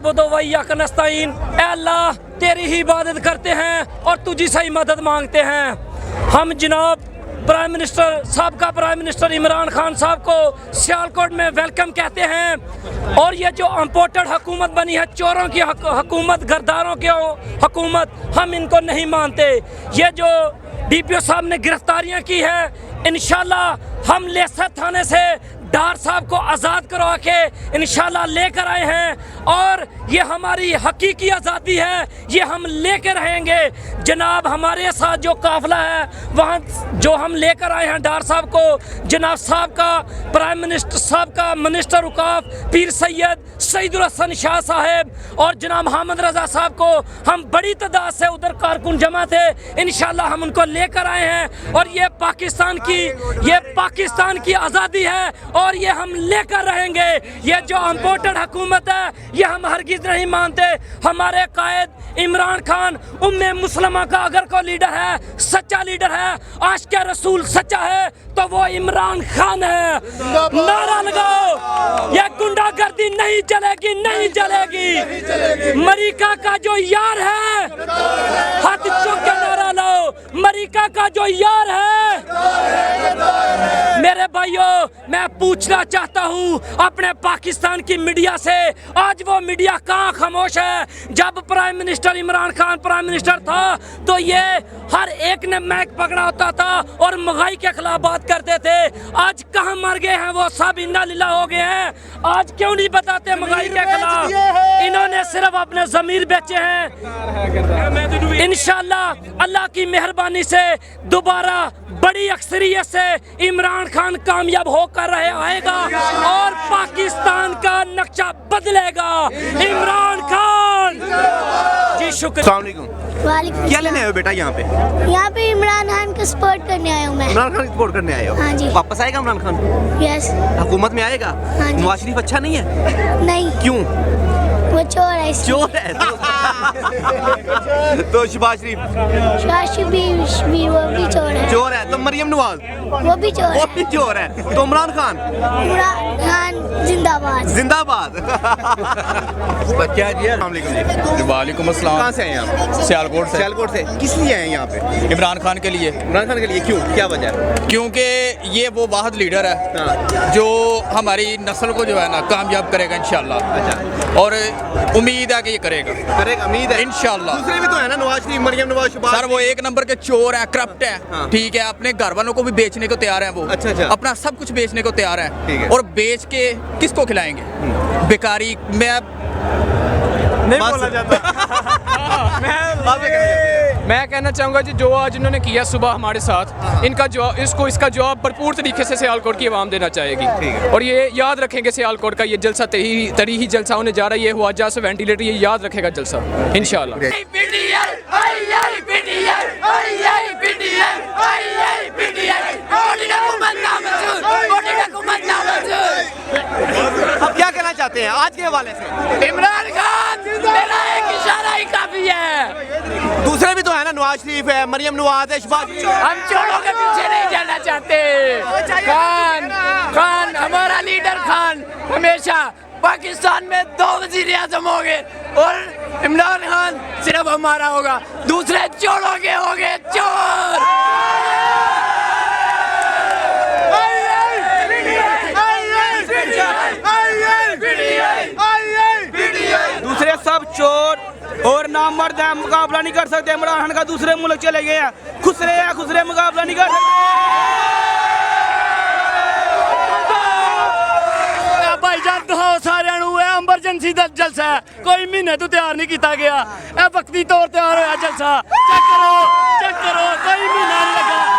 नस्ताइन, अल्लाह तेरी ही इबादत करते हैं और तुझी से ही मदद मांगते हैं। हम जनाब प्राइम मिनिस्टर साबका प्राइम मिनिस्टर इमरान खान साहब को सियालकोट में वेलकम कहते हैं। और ये जो इम्पोर्टेड हुकूमत बनी है, चोरों की हुकूमत, गरदारों की हुकूमत, हम इनको नहीं मानते। ये जो DPO साहब ने गिरफ्तारियां की है, इंशाल्लाह हम लेसर थाने से डार साहब को आज़ाद करवा के इंशाल्लाह लेकर आए हैं और ये हमारी हकीकी आज़ादी है, ये हम लेकर रहेंगे। जनाब हमारे साथ जो काफ़िला है वहाँ जो हम लेकर आए हैं डार साहब को, जनाब साहब का प्राइम मिनिस्टर साहब का मिनिस्टर औकाफ पीर सैयद सईदुल हसन शाह साहब और जनाब मोहम्मद रज़ा साहब को हम बड़ी तादाद से उधर कारकुन जमा थे, इंशाल्लाह हम उनको लेकर आए हैं। और ये पाकिस्तान की आज़ादी है और ये हम लेकर रहेंगे। ये जो इम्पोर्टेड हुकूमत है ये हम हरगिज़ नहीं मानते। हमारे कायद इमरान खान उम्मे मुसलमा का अगर कोई लीडर है, सच्चा लीडर है, आशिक़ रसूल सच्चा है तो वो इमरान खान है। नारा लगाओ, ये गुंडागर्दी नहीं चलेगी, नहीं चलेगी। अमेरिका का जो यार है हाथ चुक के नारा लो, अमेरिका का जो यार है। मेरे भाइयों, मैं पूछना चाहता हूँ अपने पाकिस्तान की मीडिया से, आज वो मीडिया कहाँ खामोश है? जब prime minister Imran Khan prime minister था तो ये हर एक ने मैक पकड़ा होता था और महंगाई के खिलाफ बात करते थे। आज कहाँ मर गए हैं वो सब, इन्ना लीला हो गए हैं। आज क्यों नहीं बताते महंगाई के खिलाफ? इन्होंने सिर्फ अपने ज़मीर बेचे हैं। इंशाल्लाह अल्लाह की मेहरबानी से दोबारा बड़ी अक्सरियत से इमरान खान कामयाब होकर आएगा और पाकिस्तान का नक्शा बदलेगा। इमरान खान जी, शुक्रिया। क्या लेने आए हो बेटा यहाँ पे? यहाँ पे इमरान खान को सपोर्ट करने आया हूँ मैं। इमरान खान को सपोर्ट करने आए हो? हाँ जी। वापस आएगा इमरान खान? यस। हुकूमत में आएगा? हाँ जी। नवाज शरीफ अच्छा नहीं है? नहीं, क्यों? वो चोर है इसलिए। चोर है तो शहबाज शरीफ भी वो भी चोर है। चोर है तो मरियम नवाज वो भी चोर वो है। भी चोर है तो इमरान खान जिंदाबाद जिंदाबाद। क्या जी? वालेकुम अस्सलाम। कहाँ से आए आप? सियालकोट से। सियालकोट से। किस लिए आए यहाँ पे? इमरान खान के लिए। इमरान खान के लिए क्यों, क्या वजह है? क्योंकि ये वो वाहिद लीडर है हाँ। जो हमारी नस्ल को जो है ना कामयाब करेगा इंशाल्लाह। अच्छा। और उम्मीद है कि ये करेगा उम्मीद है इंशाल्लाह। दूसरे भी तो है ना, नवाज शरीफ, मरियम नवाज, शहबाज। सर वो एक नंबर के चोर है, करप्ट है। हाँ। ठीक है, अपने घर वालों को भी बेचने को तैयार है वो। अच्छा। अपना सब कुछ बेचने को तैयार ठीक है है। और बेच के किसको खिलाएंगे? बेकारी। मैं नहीं बोलना चाहता। मैं कहना चाहूँगा जी, जो आज इन्होंने किया सुबह हमारे साथ, इसका जवाब भरपूर तरीके से सियालकोट की आवाम देना चाहेगी। और ये याद रखेंगे सियालकोट का ये जलसा तरी ही जलसा होने जा रहा है। ये हुआ से वेंटिलेटर, ये याद रखेगा जलसा इंशाल्लाह। अब क्या कहना चाहते हैं आज के हवाले से? इमरान खान मेरा एक इशारा ही काफी है। दूसरे भी तो है ना, नवाज शरीफ है, मरियम नवाज है, शहबाज। हम चोरों के पीछे नहीं जाना चाहते। खान हमारा लीडर, खान हमेशा पाकिस्तान में 2 वज़ीर आज़म हो गए और इमरान खान सिर्फ हमारा होगा, दूसरे चोरों के हो गए चोर। दूसरे सब चोर और नामर्द हैं, मुकाबला नहीं कर सकते। इमरान खान का दूसरे मुल्क चले गए हैं, खुसरे मुकाबला नहीं कर सकते। भाईजान दुआओ सारे एमरजेंसी दा जलसा है, कोई महीने तो तैयार नहीं किया गया, वक्ती तौर तैयार होया जलसा। चेक करो कोई महीना नहीं लगा।